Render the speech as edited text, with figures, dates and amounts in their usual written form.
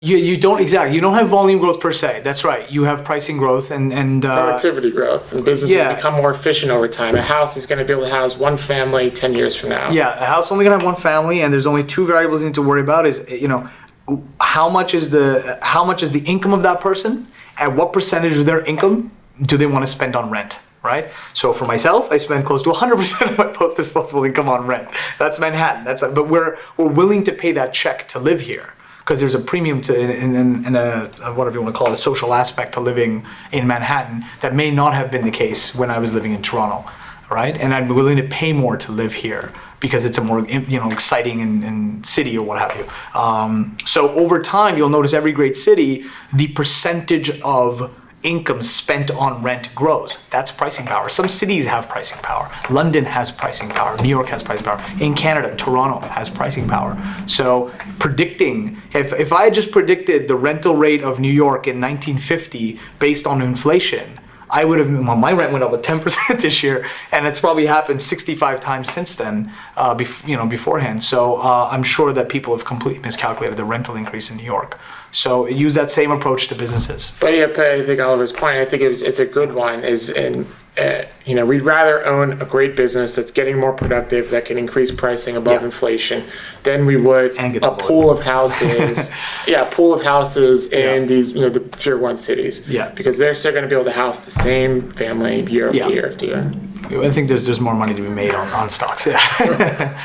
You don't exactly. You don't have volume growth per se. That's right. You have pricing growth and productivity growth, and businesses become more efficient over time. A house is going to be able to house one family 10 years from now. Yeah, a house only going to have one family, and there's only two variables you need to worry about: is how much is the income of that person, and what percentage of their income do they want to spend on rent. Right? So for myself, I spend close to 100% of my post-disposable income on rent. That's Manhattan. But we're willing to pay that check to live here because there's a premium to in a whatever you want to call it, a social aspect to living in Manhattan that may not have been the case when I was living in Toronto, right? And I'm willing to pay more to live here because it's a more exciting and city or what have you. So over time, you'll notice every great city, the percentage of income spent on rent grows. That's pricing power. Some cities have pricing power. London has pricing power. New York has pricing power. In Canada, Toronto has pricing power. So predicting, if I had just predicted the rental rate of New York in 1950 based on inflation, I would have, my rent went up with 10% this year, and it's probably happened 65 times since then, beforehand. So I'm sure that people have completely miscalculated the rental increase in New York. So use that same approach to businesses. But yeah, I think Oliver's point, I think it's a good one, we'd rather own a great business that's getting more productive, that can increase pricing above inflation, than we would a pool of houses. In these, the tier 1 cities. Yeah. Because they're still going to be able to house the same family year after year after year. I think there's more money to be made on stocks. Yeah.